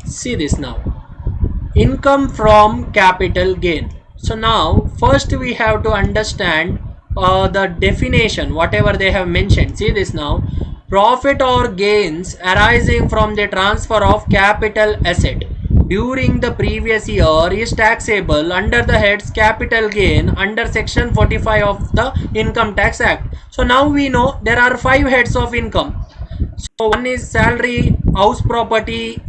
See this now. Income from capital gain. So now first we have to understand the definition whatever they have mentioned. See this now. Profit or gains arising from the transfer of capital asset during the previous year is taxable under the heads capital gain under section 45 of the Income Tax Act. So now we know there are 5 heads of income. So one is salary, house property,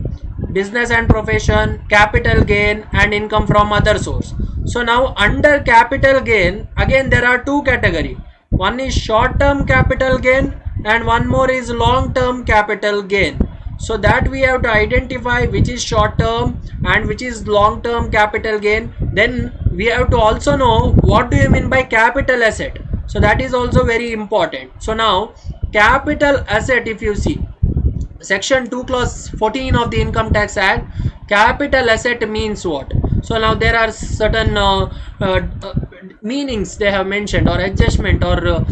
business and profession, capital gain, and income from other source. So now under capital gain, again there are 2 category. One is short term capital gain and one more is long term capital gain. So that we have to identify which is short term and which is long term capital gain. Then we have to also know what do you mean by capital asset. So that is also very important. So now capital asset, if you see section 2 clause 14 of the Income Tax Act, capital asset means what? So now there are certain meanings they have mentioned or adjustment or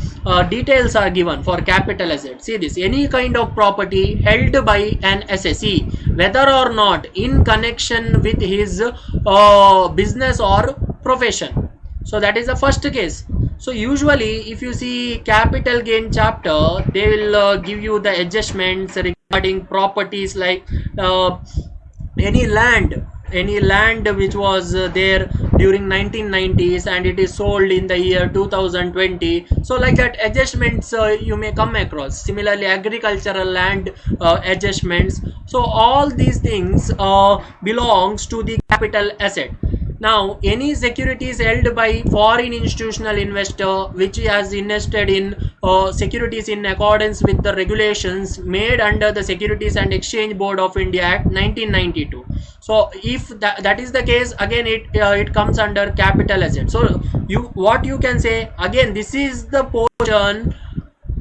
details are given for capital asset. See this, any kind of property held by an assessee whether or not in connection with his business or profession. So that is the first case. So usually if you see capital gain chapter, they will give you the adjustments regarding properties like any land which was there during 1990s and it is sold in the year 2020. So like that adjustments you may come across. Similarly agricultural land adjustments. So all these things belongs to the capital asset. Now any securities held by foreign institutional investor which has invested in securities in accordance with the regulations made under the Securities and Exchange Board of India Act 1992. So if that is the case, again it comes under capital asset. So what you can say, again this is the portion,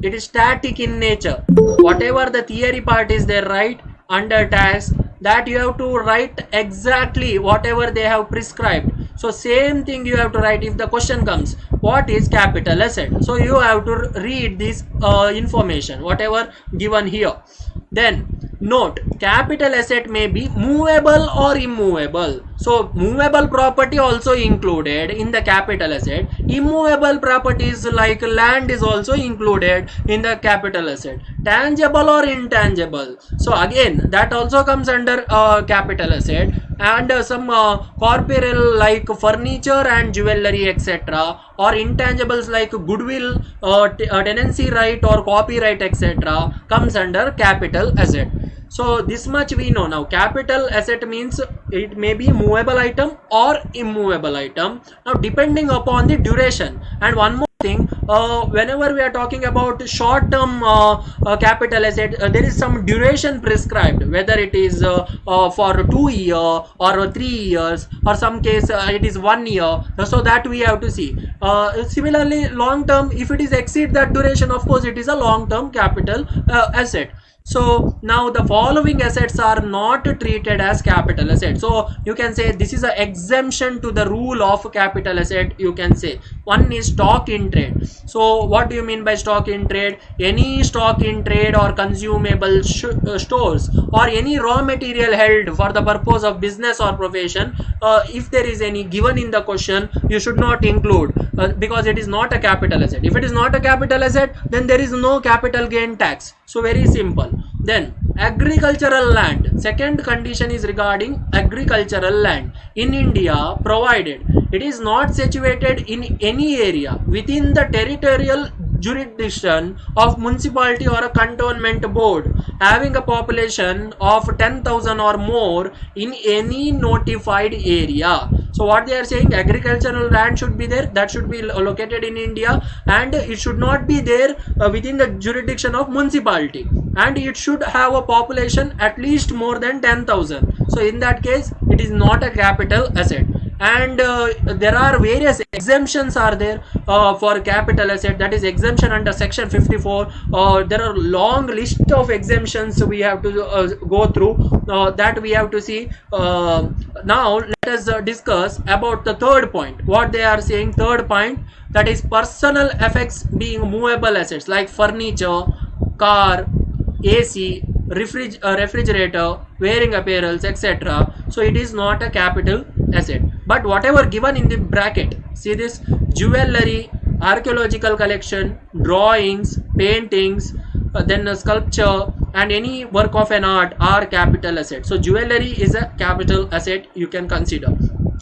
it is static in nature. Whatever the theory part is there, right, under tax, that you have to write exactly whatever they have prescribed. So same thing you have to write if the question comes what is capital asset. So you have to read this information whatever given here. Then note, capital asset may be movable or immovable. So movable property also included in the capital asset. Immovable properties like land is also included in the capital asset. Tangible or intangible. So again that also comes under capital asset. And some corporeal like furniture and jewelry etc. or intangibles like goodwill, tenancy right or copyright etc. comes under capital asset. So this much we know now. Capital asset means it may be movable item or immovable item. Now depending upon the duration. And one more thing, whenever we are talking about short term capital asset, there is some duration prescribed, whether it is for 2 years or 3 years or some case it is 1 year. So that we have to see. Similarly long term, if it is exceed that duration, of course it is a long term capital asset. So now the following assets are not treated as capital asset. So you can say this is an exemption to the rule of capital asset. You can say one is stock in trade. So what do you mean by stock in trade? Any stock in trade or consumable stores or any raw material held for the purpose of business or profession. If there is any given in the question, you should not include because it is not a capital asset. If it is not a capital asset, then there is no capital gain tax. So very simple. Then agricultural land, second condition is regarding agricultural land in India, provided it is not situated in any area within the territorial jurisdiction of municipality or a cantonment board having a population of 10,000 or more in any notified area. So what they are saying, agricultural land should be there, that should be located in India, and it should not be there within the jurisdiction of municipality, and it should have a population at least more than 10,000. So in that case it is not a capital asset. And there are various exemptions are there for capital asset, that is exemption under section 54. There are long list of exemptions we have to go through, that we have to see. Now let us discuss about the third point. What they are saying, third point, that is personal effects being movable assets like furniture, car, AC, refrigerator, wearing apparels, etc. So it is not a capital asset. But whatever given in the bracket, see this: jewelry, archaeological collection, drawings, paintings, then a sculpture, and any work of an art are capital asset. So jewelry is a capital asset you can consider.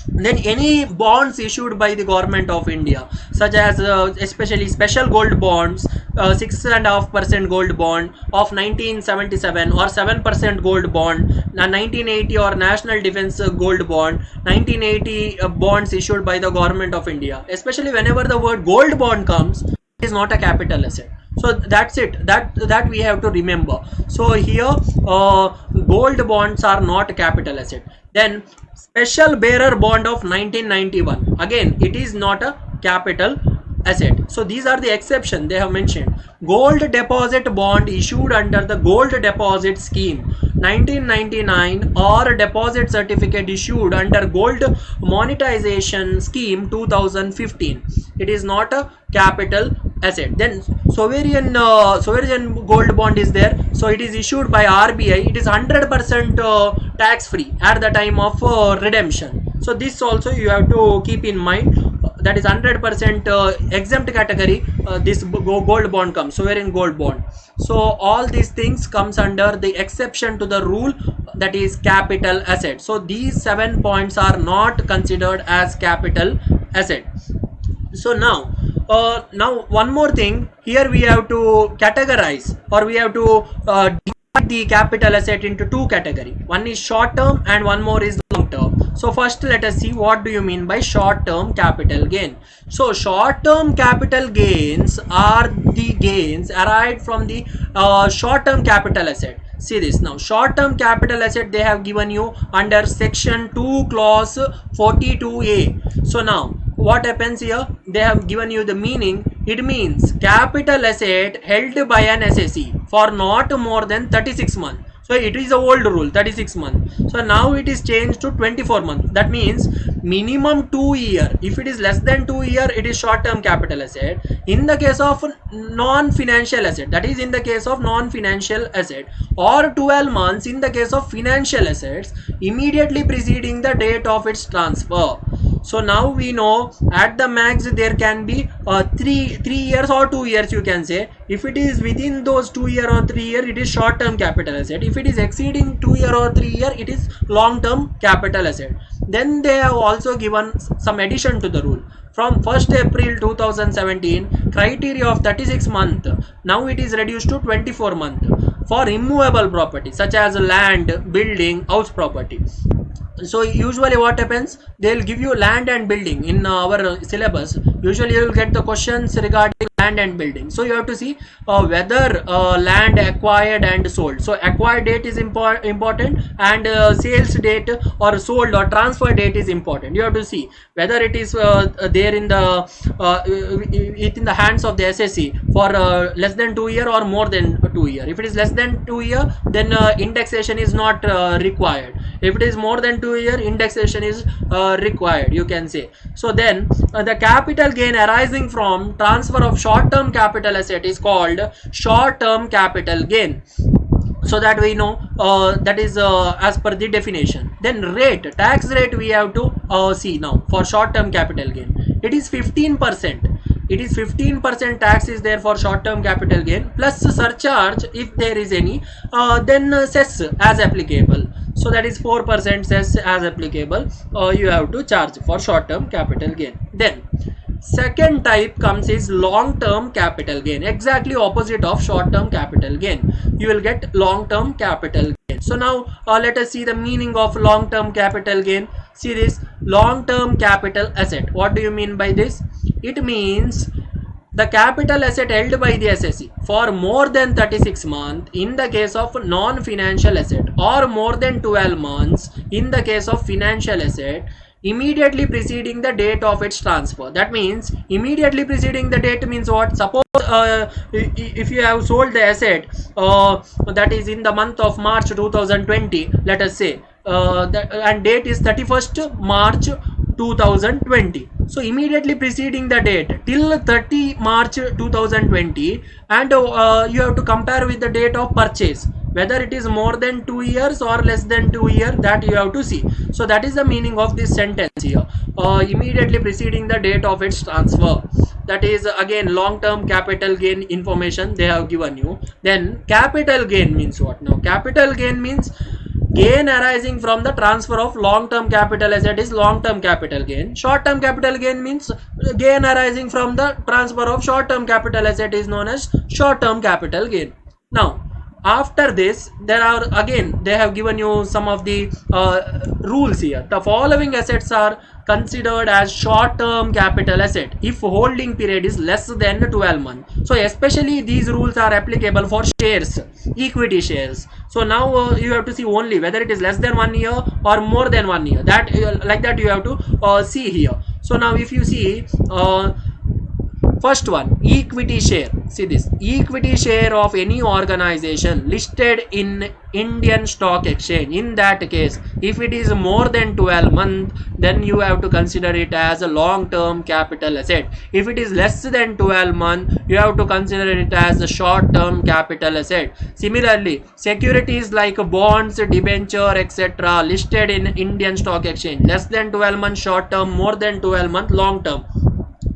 Then any bonds issued by the government of India, such as especially special gold bonds, 6.5% gold bond of 1977, or 7% gold bond 1980, or national defense gold bond 1980, bonds issued by the government of India. Especially whenever the word gold bond comes, it is not a capital asset. So that's it, that we have to remember. So here gold bonds are not a capital asset. Then special bearer bond of 1991, again it is not a capital asset. So these are the exception they have mentioned. Gold deposit bond issued under the gold deposit scheme 1999, or deposit certificate issued under gold monetization scheme 2015, it is not a capital asset. Then sovereign gold bond is there, so it is issued by RBI. It is 100% tax free at the time of redemption. So this also you have to keep in mind, that is 100% exempt category. This gold bond comes, sovereign gold bond. So all these things comes under the exception to the rule, that is capital asset. So these 7 points are not considered as capital asset. So now one more thing, here we have to categorize, or we have to divide the capital asset into two categories. One is short term and one more is long term. So first let us see what do you mean by short term capital gain. So short term capital gains are the gains arrived from the short term capital asset. See this now, short term capital asset they have given you under section 2 clause 42A. So now what happens here, they have given you the meaning. It means capital asset held by an SSE for not more than 36 months. So it is a old rule, 36 months. So now it is changed to 24 months. That means minimum 2 years. If it is less than 2 years, it is short term capital asset. In the case of non-financial asset, that is in the case of non-financial asset, or 12 months in the case of financial assets immediately preceding the date of its transfer. So now we know at the max there can be 3 years or 2 years, you can say. If it is within those 2 years or 3 years, it is short term capital asset. If it is exceeding 2 years or 3 years, it is long term capital asset. Then they have also given some addition to the rule. From 1st April 2017, criteria of 36 months, now it is reduced to 24 months for immovable property such as land, building, house property. So usually what happens, they'll give you land and building in our syllabus. Usually you will get the questions regarding land and building. So you have to see whether land acquired and sold. So acquired date is important, and sales date or sold or transfer date is important. You have to see whether it is there in the hands of the SSE for less than 2 years or more than 2 years. If it is less than 2 years, then indexation is not required. If it is more than 2 years, indexation is required, you can say. So then the capital gain arising from transfer of short term capital asset is called short term capital gain. So that we know that is as per the definition. Then tax rate we have to see now for short term capital gain. It is 15%. It is 15% tax is there for short term capital gain, plus surcharge if there is any, then cess as applicable. So that is 4% cess as applicable you have to charge for short term capital gain. Then second type comes is long term capital gain, exactly opposite of short term capital gain. You will get long term capital gain. So now let us see the meaning of long term capital gain. See this, long term capital asset. What do you mean by this? It means the capital asset held by the SSE for more than 36 months in the case of non-financial asset, or more than 12 months in the case of financial asset, immediately preceding the date of its transfer. That means immediately preceding the date means what? Suppose if you have sold the asset that is in the month of March 2020, let us say, and date is 31st March 2020. So immediately preceding the date till 30 March 2020, and you have to compare with the date of purchase. whether it is more than 2 years or less than 2 years, that you have to see. So that is the meaning of this sentence here, immediately preceding the date of its transfer. That is again long term capital gain information they have given you. Then capital gain means what? Now capital gain means gain arising from the transfer of long term capital asset is long term capital gain. Short term capital gain means gain arising from the transfer of short term capital asset is known as short term capital gain. Now after this, there are again they have given you some of the rules here. The following assets are considered as short term capital asset if holding period is less than 12 months. So especially these rules are applicable for shares, equity shares. So now you have to see only whether it is less than 1 year or more than 1 year, that like that you have to see here. So now if you see first one, equity share. See this, equity share of any organization listed in Indian Stock Exchange. In that case, if it is more than 12 months, then you have to consider it as a long-term capital asset. If it is less than 12 months, you have to consider it as a short-term capital asset. Similarly, securities like bonds, debenture, etc. listed in Indian Stock Exchange, less than 12 months short-term, more than 12 months long-term.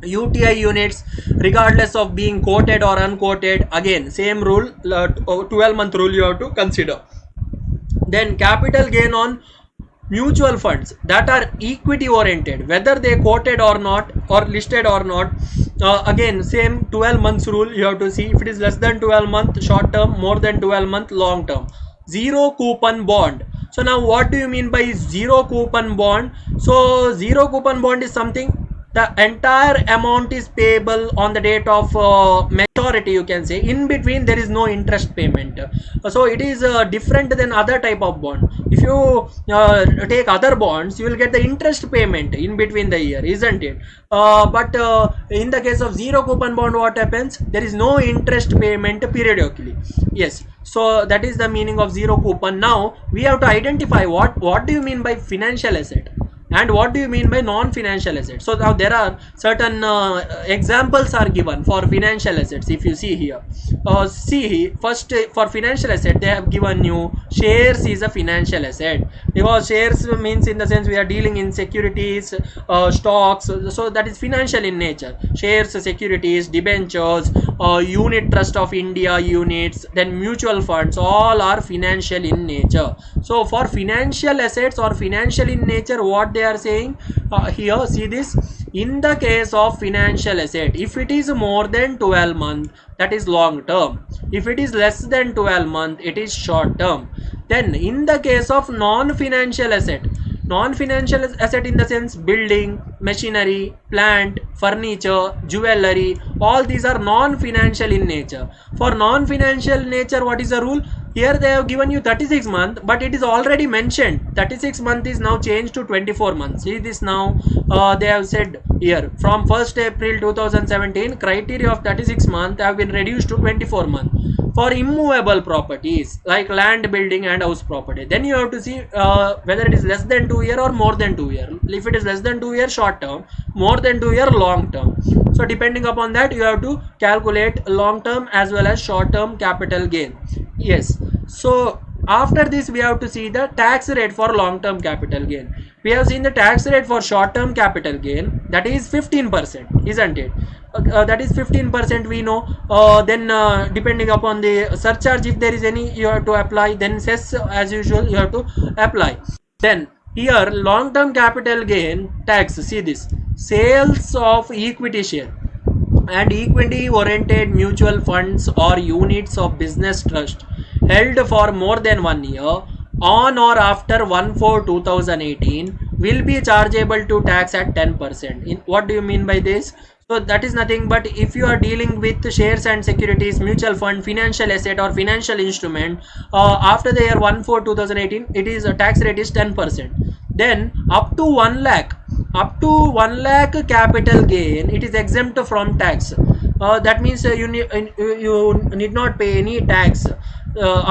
UTI units, regardless of being quoted or unquoted, again same rule, 12-month rule you have to consider. Then capital gain on mutual funds that are equity oriented, whether they quoted or not or listed or not, again same 12 months rule you have to see. If it is less than 12 month short term, more than 12 month long term. Zero coupon bond. So now what do you mean by zero coupon bond? So zero coupon bond is something the entire amount is payable on the date of maturity, you can say. In between there is no interest payment. So it is different than other type of bond. If you take other bonds, you will get the interest payment in between the year, isn't it? But in the case of zero coupon bond, what happens? There is no interest payment periodically. Yes, so that is the meaning of zero coupon. Now we have to identify what do you mean by financial asset and what do you mean by non-financial assets. So now there are certain examples are given for financial assets. If you see here, see first for financial asset they have given you shares is a financial asset, because shares means in the sense we are dealing in securities, stocks, so that is financial in nature. Shares, securities, debentures, unit trust of India units, then mutual funds, all are financial in nature. So for financial assets or financial in nature, what they are saying here, see this, in the case of financial asset, if it is more than 12 months, that is long term. If it is less than 12 months, it is short term. Then in the case of non-financial asset, non-financial asset in the sense building, machinery, plant, furniture, jewelry, all these are non-financial in nature. For non-financial nature, what is the rule? Here they have given you 36 months, but it is already mentioned 36 months is now changed to 24 months. See this now, they have said here from 1st April 2017 criteria of 36 months have been reduced to 24 months. For immovable properties like land, building and house property, then you have to see whether it is less than 2 years or more than 2 years. If it is less than 2 years, short term, more than 2 years, long term. So depending upon that, you have to calculate long term as well as short term capital gain. Yes, so after this we have to see the tax rate for long term capital gain. We have seen the tax rate for short term capital gain, that is 15%, isn't it? That is 15% we know. Then depending upon the surcharge, if there is any, you have to apply. Then cess as usual you have to apply. Then here long term capital gain tax, see this, sales of equity share and equity oriented mutual funds or units of business trust held for more than 1 year on or after 1/4/2018 will be chargeable to tax at 10%. What do you mean by this? So that is nothing but if you are dealing with shares and securities, mutual fund, financial asset or financial instrument, after the year 1/4/2018, it is a tax rate is 10%. Then up to 1 lakh, up to 1 lakh capital gain, it is exempt from tax. That means you need not pay any tax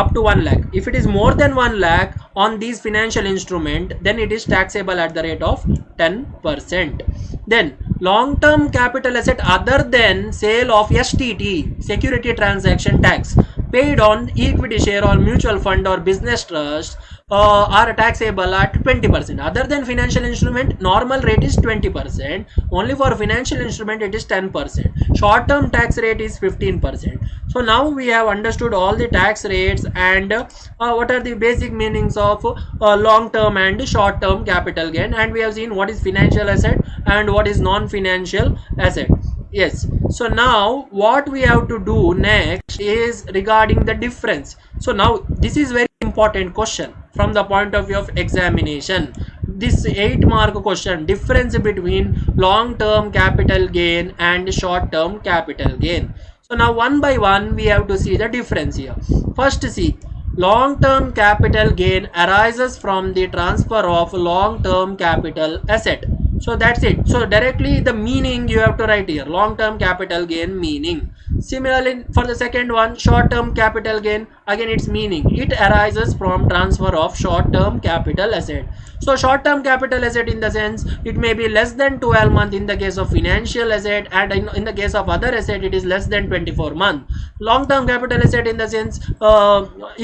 up to 1 lakh. If it is more than 1 lakh on these financial instrument, then it is taxable at the rate of 10%. Then long term capital asset other than sale of STT, security transaction tax, paid on equity share or mutual fund or business trust are taxable at 20%. Other than financial instrument, normal rate is 20%. Only for financial instrument it is 10%. Short term tax rate is 15%. So now we have understood all the tax rates and what are the basic meanings of long term and short term capital gain, and we have seen what is financial asset and what is non-financial asset. Yes, so now what we have to do next is regarding the difference. So now this is very important question from the point of view of examination. This 8-mark question, difference between long term capital gain and short term capital gain. So now one by one we have to see the difference here. First, see, long term capital gain arises from the transfer of long term capital asset. So that's it. So directly the meaning you have to write here, long term capital gain meaning. Similarly for the second one, short term capital gain, again its meaning, it arises from transfer of short term capital asset. So short term capital asset in the sense it may be less than 12 months in the case of financial asset, and in the case of other asset it is less than 24 months. Long term capital asset in the sense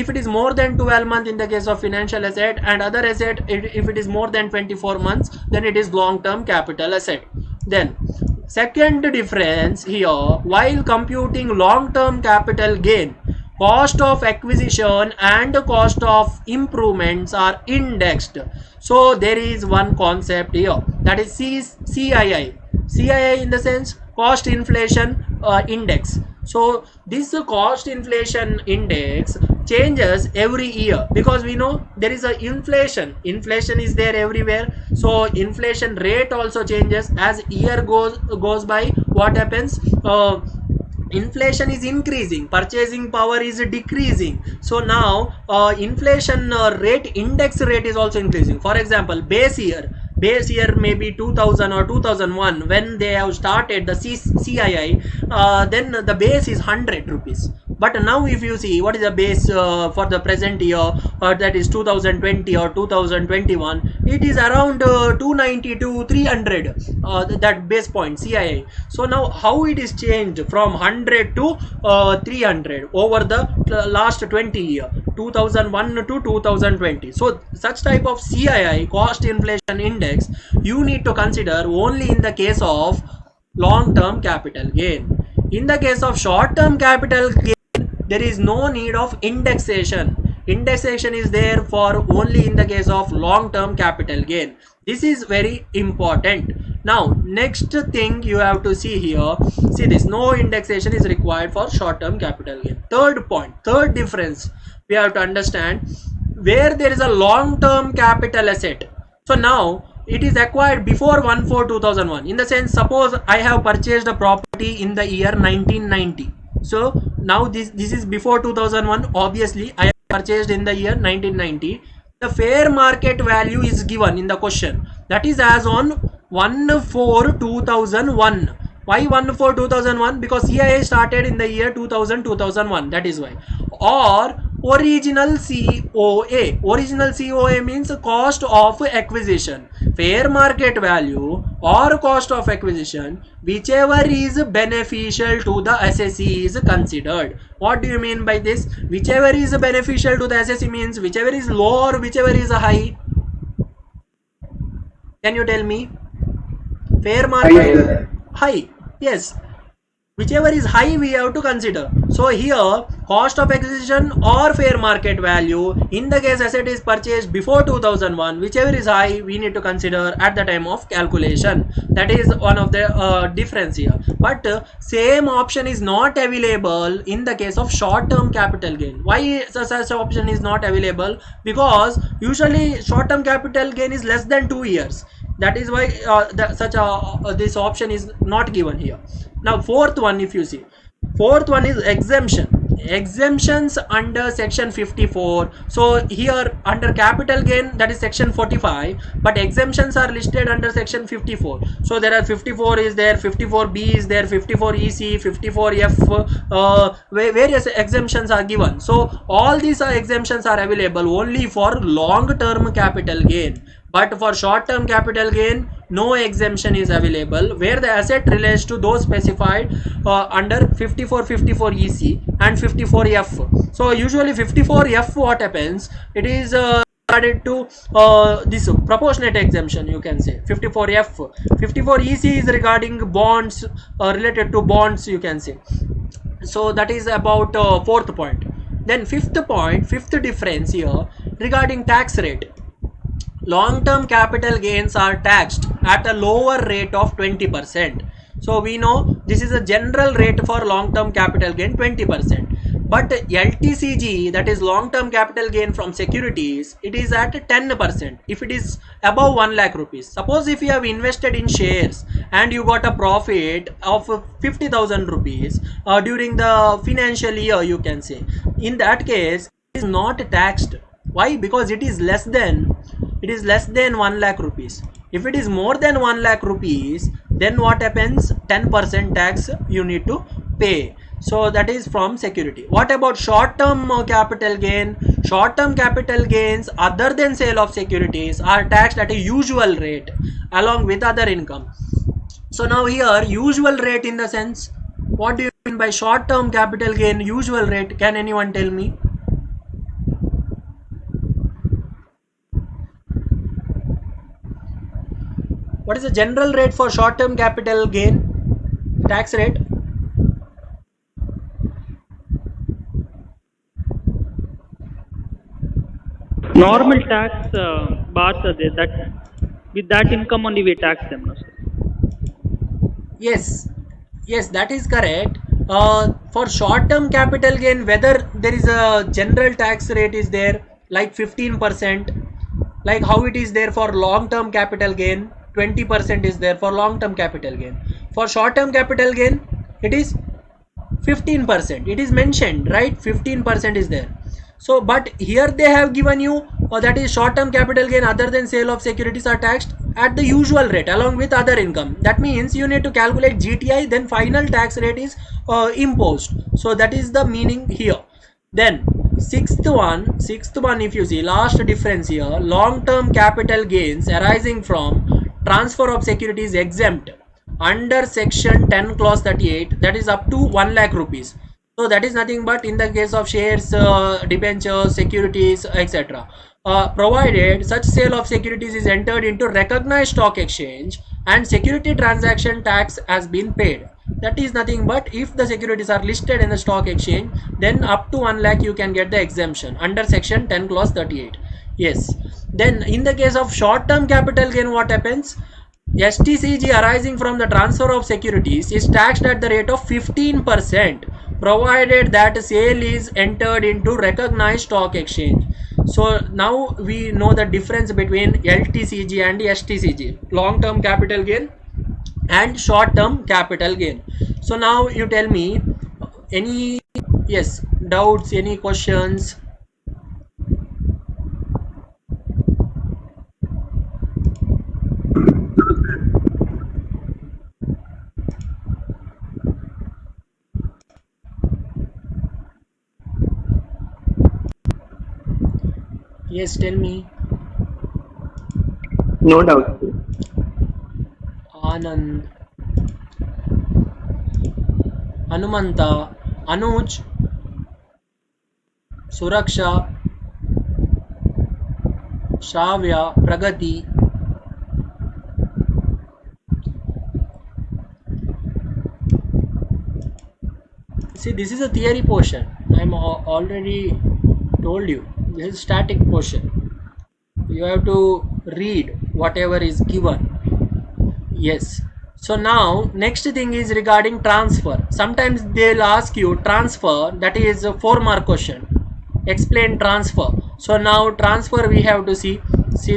if it is more than 12 months in the case of financial asset, and other asset if it is more than 24 months, then it is long term capital asset. Then second difference here, while computing long term capital gain, cost of acquisition and cost of improvements are indexed. So there is one concept here, that is CII. CII in the sense cost inflation index. So this cost inflation index changes every year, because we know there is a inflation is there everywhere. So inflation rate also changes as year goes by. What happens? Inflation is increasing, purchasing power is decreasing. So now inflation rate, index rate is also increasing. For example, base year may be 2000 or 2001 when they have started the CII, then the base is 100 rupees. But now if you see what is the base for the present year, that is 2020 or 2021, it is around 290 to 300, that base point CII. So now how it is changed from 100 to 300 over the last 20 year, 2001 to 2020. So such type of CII, cost inflation index, you need to consider only in the case of long term capital gain. In the case of short term capital gain, there is no need of indexation. Indexation is there for only in the case of long term capital gain. This is very important. Now next thing you have to see here, see this, no indexation is required for short term capital gain. Third point, third difference we have to understand, where there is a long term capital asset. So now it is acquired before 1/4/2001. In the sense, suppose I have purchased a property in the year 1990. So now this is before 2001. Obviously I have purchased in the year 1990. The fair market value is given in the question, that is as on 1/4/2001. Why 1/4/2001? Because CII started in the year 2001, that is why. Or original COA. Original COA means cost of acquisition. Fair market value or cost of acquisition, whichever is beneficial to the assessee is considered. What do you mean by this? Whichever is beneficial to the assessee means whichever is low or whichever is high. Can you tell me? Fair market high. Yes. Whichever is high we have to consider. So here cost of acquisition or fair market value, in the case asset is purchased before 2001, whichever is high we need to consider at the time of calculation. That is one of the difference here. But same option is not available in the case of short term capital gain. Why such option is not available? Because usually short term capital gain is less than 2 years. That is why this option is not given here. Now fourth one, if you see, fourth one is exemption. Exemptions under section 54. So here under capital gain, that is section 45, but exemptions are listed under section 54. So there are 54 is there, 54B is there, 54EC, 54F, various exemptions are given. So all these exemptions are available only for long term capital gain. But for short term capital gain, no exemption is available, where the asset relates to those specified under 5454 EC and 54F. So usually 54F, what happens, it is added to this proportionate exemption, you can say 54F. 54 EC is regarding bonds, related to bonds, you can say. So that is about fourth point. Then fifth point, fifth difference here regarding tax rate. Long-term capital gains are taxed at a lower rate of 20%. So we know this is a general rate for long-term capital gain, 20%. But LTCG, that is long-term capital gain from securities, it is at 10% if it is above 1 lakh rupees. Suppose if you have invested in shares and you got a profit of 50,000 rupees during the financial year, you can say, in that case it is not taxed. Why? Because it is less than 1 lakh rupees. If it is more than 1 lakh rupees, then what happens? 10% tax you need to pay. So that is from security. What about short-term capital gain? Short-term capital gains other than sale of securities are taxed at a usual rate along with other income. So now here, usual rate in the sense, what do you mean by short-term capital gain usual rate? Can anyone tell me? What is the general rate for short-term capital gain tax rate? Normal tax bars are there, that with that income only we tax them, no, sir? Yes, yes, that is correct. For short-term capital gain, whether there is a general tax rate is there like 15%, like how it is there for long-term capital gain, 20% is there for long-term capital gain. For short-term capital gain, it is 15%. It is mentioned, right? 15% is there. So, but here they have given you that is short-term capital gain other than sale of securities are taxed at the usual rate along with other income. That means you need to calculate GTI, then final tax rate is imposed. So that is the meaning here. Then sixth one, if you see, last difference here, long-term capital gains arising from transfer of securities exempt under section 10 clause 38, that is up to 1 lakh rupees. So that is nothing but in the case of shares, debentures, securities, etc. Provided such sale of securities is entered into recognized stock exchange and security transaction tax has been paid. That is nothing but if the securities are listed in the stock exchange, then up to 1 lakh you can get the exemption under section 10 clause 38. Yes. Then in the case of short-term capital gain, what happens? STCG arising from the transfer of securities is taxed at the rate of 15%, provided that sale is entered into recognized stock exchange. So now we know the difference between LTCG and STCG, long-term capital gain and short-term capital gain. So now you tell me any doubts, any questions? Yes, tell me. No doubt. Anand, Hanumanta, Anuj, Suraksha, Shavya, Pragati. See, this is a theory portion. I'm already told you. This is static portion. You have to read whatever is given. Yes. So now next thing is regarding transfer. Sometimes they'll ask you transfer, that is a 4-mark question. Explain transfer. So now transfer we have to see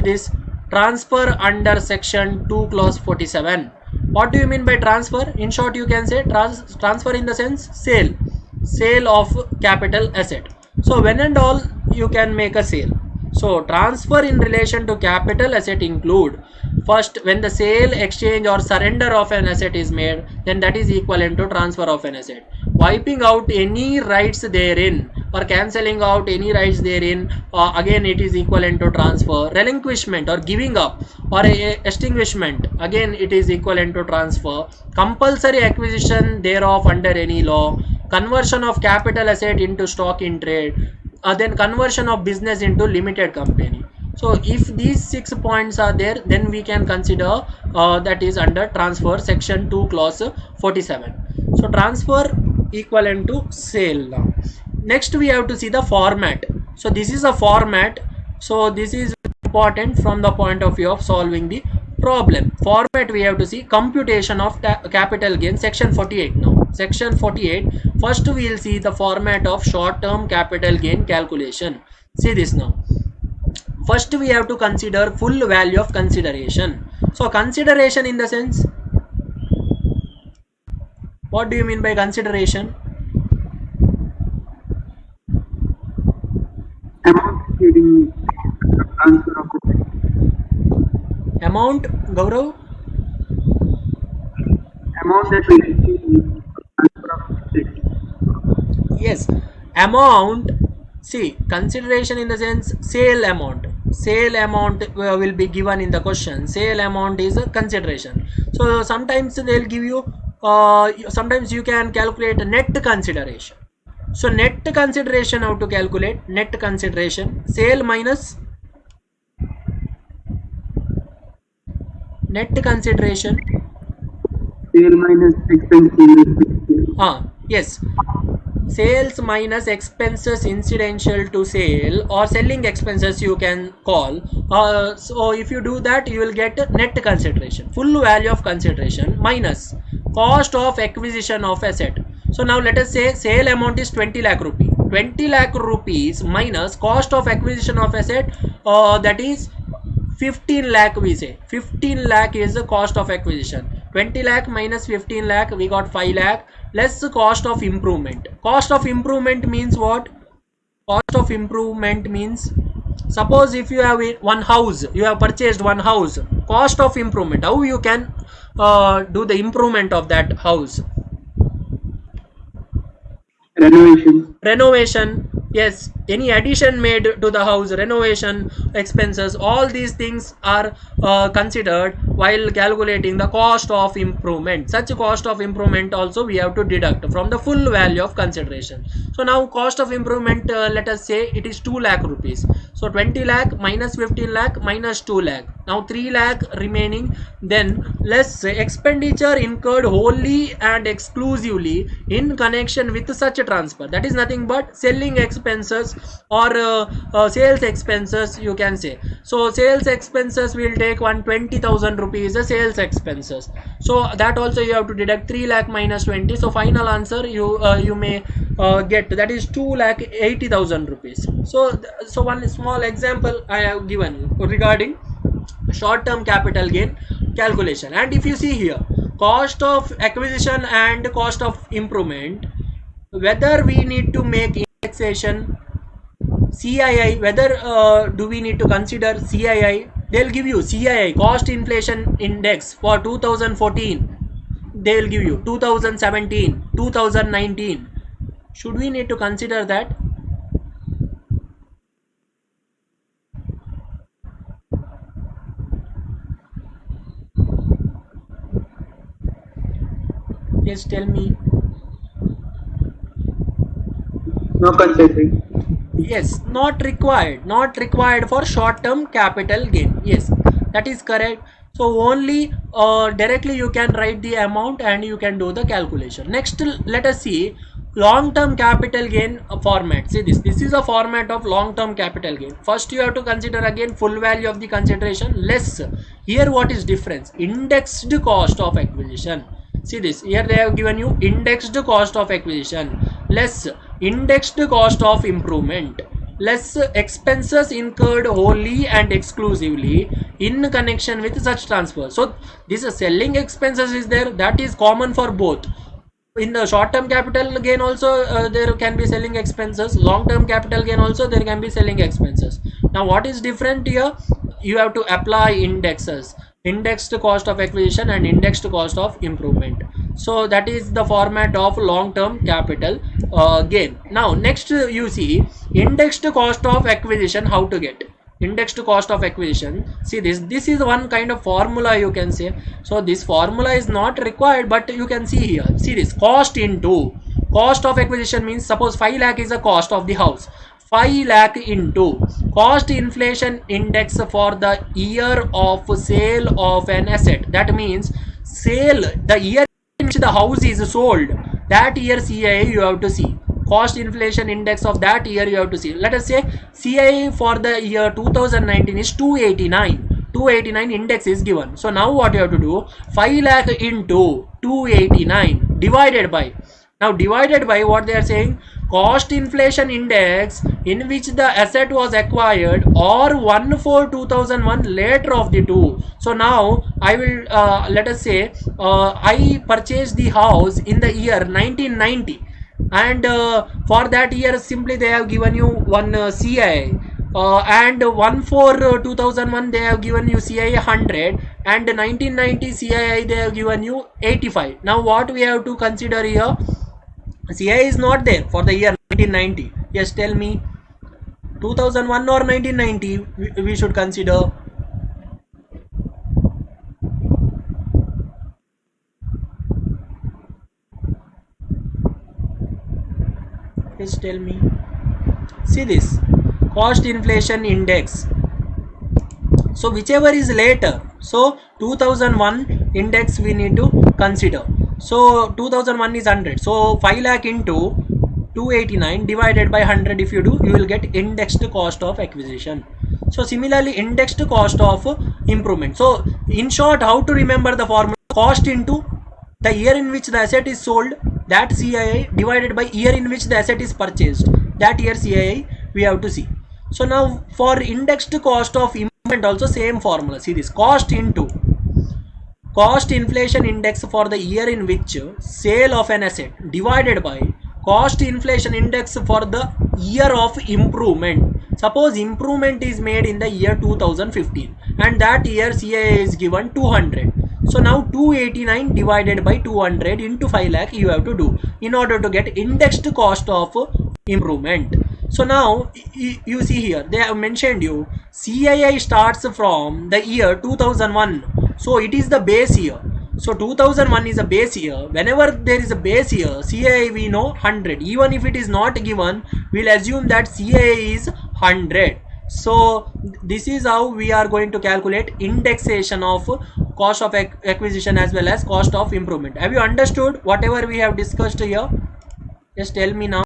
this transfer under section 2 clause 47. What do you mean by transfer? In short, you can say transfer in the sense sale of capital asset. So when and all you can make a sale. So transfer in relation to capital asset include First, when the sale, exchange or surrender of an asset is made, then that is equivalent to transfer of an asset. Wiping out any rights therein or cancelling out any rights therein, again it is equivalent to transfer. Relinquishment or giving up or extinguishment, again it is equivalent to transfer. Compulsory acquisition thereof under any law. Conversion of capital asset into stock in trade. Then conversion of business into limited company. So if these 6 points are there, then we can consider that is under transfer section 2 clause 47. So transfer equivalent to sale. Now next we have to see the format. So this is a format. So this is important from the point of view of solving the problem. Format we have to see computation of capital gain, section 48. Now section 48, first we will see the format of short term capital gain calculation. See this now. First we have to consider full value of consideration. So consideration in the sense, what do you mean by consideration? Amount during transfer of Amount, Gaurav? amount that we receive transfer of asset. Yes, amount. See, consideration in the sense sale amount. Sale amount will be given in the question. Sale amount is a consideration. So sometimes they'll give you, sometimes you can calculate net consideration. So net consideration, how to calculate net consideration? Sale minus net consideration. Sale minus expenses. Yes. Sales minus expenses incidental to sale or selling expenses you can call. So if you do that, you will get net consideration, full value of consideration minus cost of acquisition of asset. So now let us say sale amount is 20 lakh rupee. 20 lakh rupees minus cost of acquisition of asset, that is 15 lakh we say. 15 lakh is the cost of acquisition. 20 lakh minus 15 lakh, we got 5 lakh less the cost of improvement. Cost of improvement means what? Cost of improvement means, suppose if you have one house, you have purchased one house, cost of improvement, how you can do the improvement of that house? Renovation. Yes, any addition made to the house, renovation expenses, all these things are considered while calculating the cost of improvement. Such cost of improvement also we have to deduct from the full value of consideration. So now cost of improvement, let us say it is 2 lakh rupees. So 20 lakh minus 15 lakh minus 2 lakh. Now 3 lakh remaining, then less expenditure incurred wholly and exclusively in connection with such a transfer. That is nothing but selling expenses or sales expenses you can say. So sales expenses will take 120,000 rupees sales expenses. So that also you have to deduct 3 lakh minus 20. So final answer you may get, that is 2,80,000 rupees. So one small example I have given regarding short term capital gain calculation. And if you see here, cost of acquisition and cost of improvement, whether we need to make indexation, CII, whether do we need to consider CII, they'll give you CII, cost inflation index for 2014, they'll give you 2017, 2019. Should we need to consider that? Yes, tell me. No considering. Yes, not required for short term capital gain. Yes, that is correct. So only directly you can write the amount and you can do the calculation. Next, let us see long term capital gain format. See this is a format of long term capital gain. First you have to consider again full value of the consideration less, here what is difference, indexed cost of acquisition. See this, here they have given you indexed cost of acquisition less indexed cost of improvement less expenses incurred wholly and exclusively in connection with such transfer. So this selling expenses is there, that is common for both. In the short term capital gain also there can be selling expenses, long term capital gain also there can be selling expenses. Now what is different here, you have to apply indexes. indexed cost of acquisition and indexed cost of improvement. So that is the format of long term capital gain. Now next you see indexed cost of acquisition. How to get indexed cost of acquisition? See this is one kind of formula, you can say. So this formula is not required, but you can see here, see this cost into cost of acquisition means, suppose 5 lakh is the cost of the house, 5 lakh into cost inflation index for the year of sale of an asset. That means sale, the year in which the house is sold, that year CII you have to see. Cost inflation index of that year you have to see. Let us say CII for the year 2019 is 289. 289 index is given. So now what you have to do? 5 lakh into 289 divided by, now divided by what they are saying, cost inflation index in which the asset was acquired, or 1/4/2001, later of the two. So now I will let us say I purchased the house in the year 1990, and for that year simply they have given you one CII, and 1/4/2001 they have given you CII 100, and 1990 CII they have given you 85. Now what we have to consider here? CII is not there for the year 1990. Yes, tell me, 2001 or 1990 we should consider? Yes, tell me. See this cost inflation index. So whichever is later, so 2001 index we need to consider. So 2001 is 100. So 5 lakh into 289 divided by 100, if you do, you will get indexed cost of acquisition. So similarly indexed cost of improvement. So in short, how to remember the formula? Cost into the year in which the asset is sold, that CII, divided by year in which the asset is purchased, that year CII we have to see. So now for indexed cost of improvement also same formula. See this, cost into cost inflation index for the year in which sale of an asset, divided by cost inflation index for the year of improvement. Suppose improvement is made in the year 2015 and that year CII is given 200. So now 289 divided by 200 into 5 lakh you have to do in order to get indexed cost of improvement. So now you see here they have mentioned you CII starts from the year 2001. So it is the base year. So 2001 is a base year. Whenever there is a base year, CII we know 100. Even if it is not given, we'll assume that CII is 100. So this is how we are going to calculate indexation of cost of acquisition as well as cost of improvement. Have you understood whatever we have discussed here? Just tell me now.